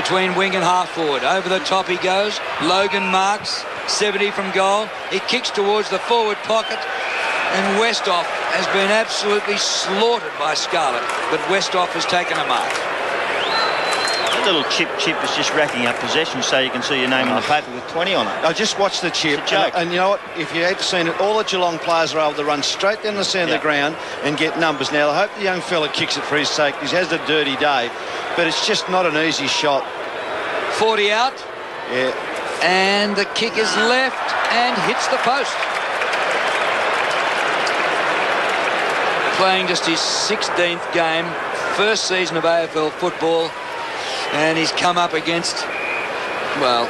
between wing and half forward. Over the top he goes. Logan marks. 70 from goal. He kicks towards the forward pocket. And Westhoff has been absolutely slaughtered by Scarlett. But Westhoff has taken a mark. That little chip is just racking up possession so you can see your name in the paper with 20 on it. I just watched the chip, and you know what? If you had seen it, all the Geelong players are able to run straight down the centre of the ground and get numbers. Now, I hope the young fella kicks it for his sake. He has a dirty day, but it's just not an easy shot. 40 out. Yeah. And the kick is left and hits the post. Playing just his 16th game, first season of AFL football. And he's come up against, well,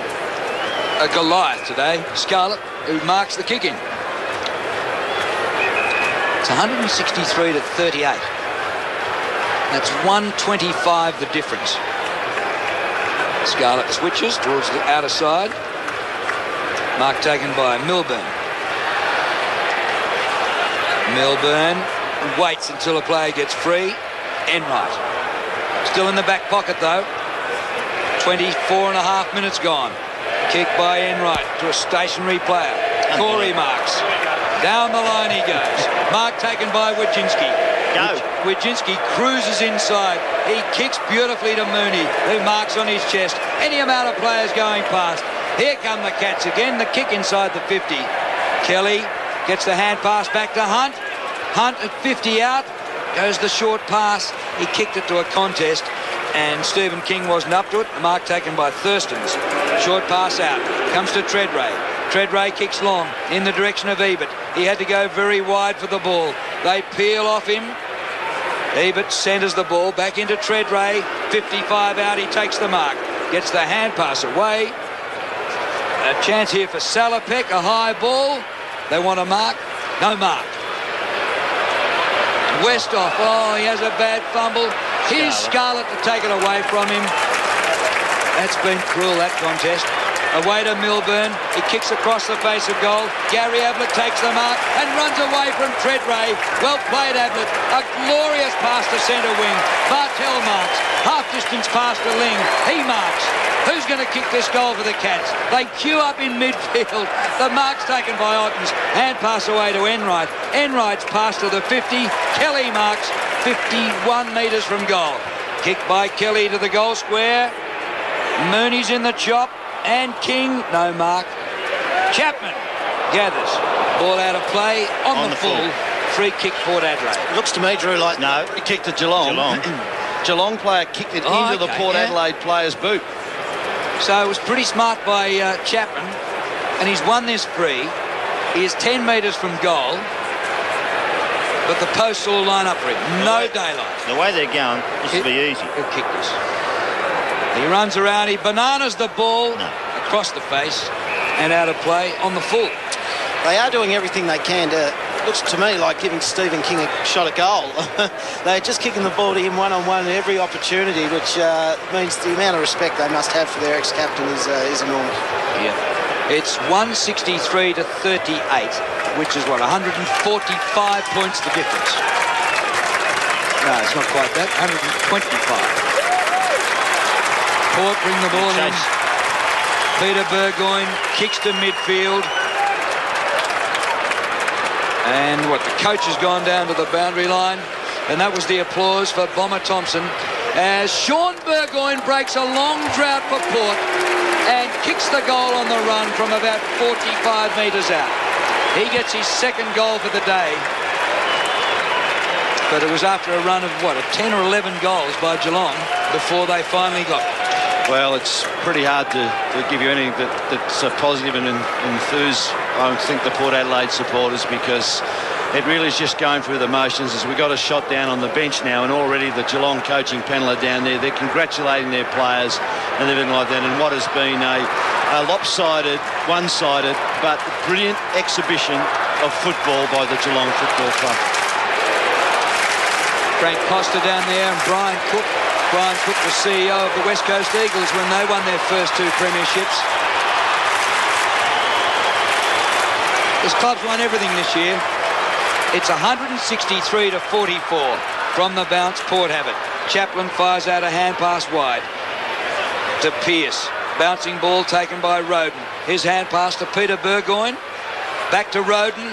a Goliath today, Scarlett, who marks the kick in. It's 163 to 38. That's 125 the difference. Scarlett switches towards the outer side. Mark taken by Milburn. Milburn waits until a player gets free. Enright. Still in the back pocket, though. 24 and a half minutes gone. Kick by Enright to a stationary player. Corey marks. Down the line he goes. Mark taken by Wojcinski. Wojcinski cruises inside. He kicks beautifully to Mooney, who marks on his chest. Any amount of players going past. Here come the Cats again. The kick inside the 50. Kelly gets the hand pass back to Hunt. Hunt at 50 out. Goes the short pass. He kicked it to a contest. And Stephen King wasn't up to it. The mark taken by Thurstons. Short pass out. Comes to Treadray. Treadray kicks long in the direction of Ebert. He had to go very wide for the ball. They peel off him. Ebert centres the ball back into Treadray. 55 out. He takes the mark. Gets the hand pass away. A chance here for Salopek. A high ball. They want a mark. No mark. Westhoff. Oh, he has a bad fumble. Here's Scarlett to take it away from him. That's been cruel, that contest. Away to Milburn. He kicks across the face of goal. Gary Ablett takes the mark and runs away from Treadray. Well played, Ablett. A glorious pass to centre wing. Bartel marks. Half distance pass to Ling. He marks. Who's going to kick this goal for the Cats? They queue up in midfield. The mark's taken by Ottens. Hand pass away to Enright. Enright's pass to the 50. Kelly marks 51 metres from goal. Kick by Kelly to the goal square. Mooney's in the chop. And King, no mark. Chapman gathers. Ball out of play on the full. Free kick, Port Adelaide. Looks to me, Drew, like he kicked to Geelong. Geelong player kicked it into the Port Adelaide player's boot. So it was pretty smart by Chapman. And he's won this free. He is 10 metres from goal. But the posts all line up for him. No daylight. The way they're going, this will be easy. He'll kick this. He runs around, he bananas the ball across the face and out of play on the full. They are doing everything they can to, looks to me like giving Stephen King a shot at goal. They're just kicking the ball to him one-on-one at every opportunity, which means the amount of respect they must have for their ex-captain is enormous. Yeah. It's 163 to 38, which is what, 145 points the difference. No, it's not quite that, 125. Port bring the ball in. Peter Burgoyne kicks to midfield. And what, the coach has gone down to the boundary line. And that was the applause for Bomber Thompson as Sean Burgoyne breaks a long drought for Port and kicks the goal on the run from about 45 metres out. He gets his second goal for the day. But it was after a run of, what, 10 or 11 goals by Geelong before they finally got it. Well, it's pretty hard to give you anything that's positive and enthuse, I think, the Port Adelaide supporters, because it really is just going through the motions. As we got a shot down on the bench now, and already the Geelong coaching panel are down there. They're congratulating their players and everything like that. And what has been a lopsided, one-sided, but brilliant exhibition of football by the Geelong Football Club. Frank Costa down there and Brian Cook. Brian Cook, the CEO of the West Coast Eagles when they won their first 2 premierships. This club's won everything this year. It's 163 to 44 from the bounce. Port have it. Chaplin fires out a hand pass wide. to Pearce. Bouncing ball taken by Roden. His hand pass to Peter Burgoyne. Back to Roden,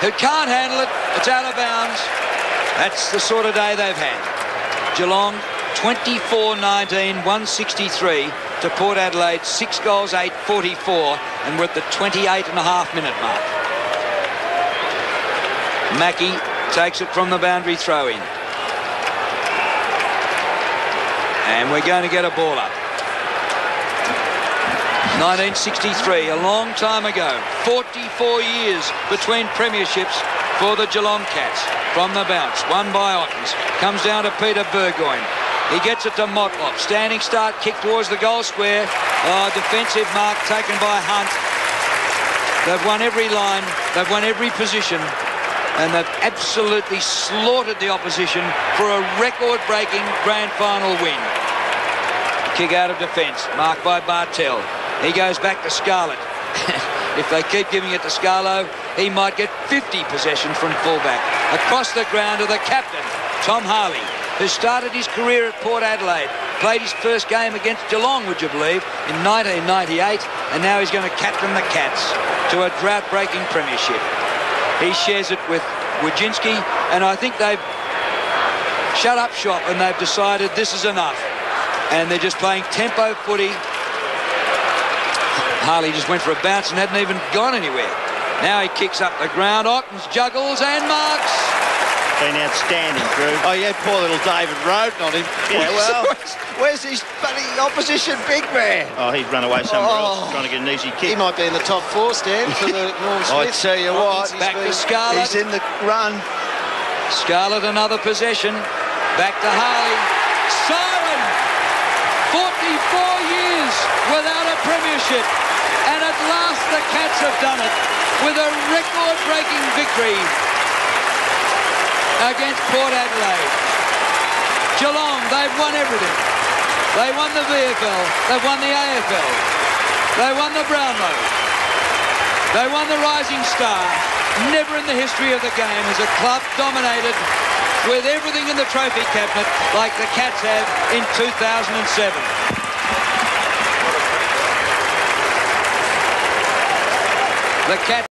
who can't handle it. It's out of bounds. That's the sort of day they've had. Geelong 24-19, 163 to Port Adelaide, 6 goals, 8-44, and we're at the 28.5-minute mark. Mackie takes it from the boundary throw-in. And we're going to get a ball up. 1963, a long time ago. 44 years between premierships for the Geelong Cats. From the bounce, won by Ottens. Comes down to Peter Burgoyne. He gets it to Motlop. Standing start, kick towards the goal square. Defensive mark taken by Hunt. They've won every line. They've won every position. And they've absolutely slaughtered the opposition for a record-breaking grand final win. Kick out of defence, marked by Bartell. He goes back to Scarlett. If they keep giving it to Scarlo, he might get 50 possession from fullback. Across the ground to the captain, Tom Harley, who started his career at Port Adelaide, played his first game against Geelong, would you believe, in 1998, and now he's going to captain the Cats to a drought-breaking premiership. He shares it with Wojcinski, and I think they've shut up shop and they've decided this is enough. And they're just playing tempo footy. Harley just went for a bounce and hadn't even gone anywhere. Now he kicks up the ground. Ottens juggles and marks. Been outstanding, Drew. Oh, yeah, poor little David Roden on him. Yeah, well... Where's his bloody opposition big man? Oh, he'd run away somewhere else trying to get an easy kick. He might be in the top 4, Stan, for the Norm Smith. I tell you what, back to Scarlett. He's in the run. Scarlett, another possession. Back to Harley. Siren! 44 years without a premiership. And at last the Cats have done it with a record-breaking victory against Port Adelaide. Geelong, they've won everything. They won the VFL. They've won the AFL. They won the Brownlow. They won the Rising Star. Never in the history of the game has a club dominated with everything in the trophy cabinet like the Cats have in 2007. The Cats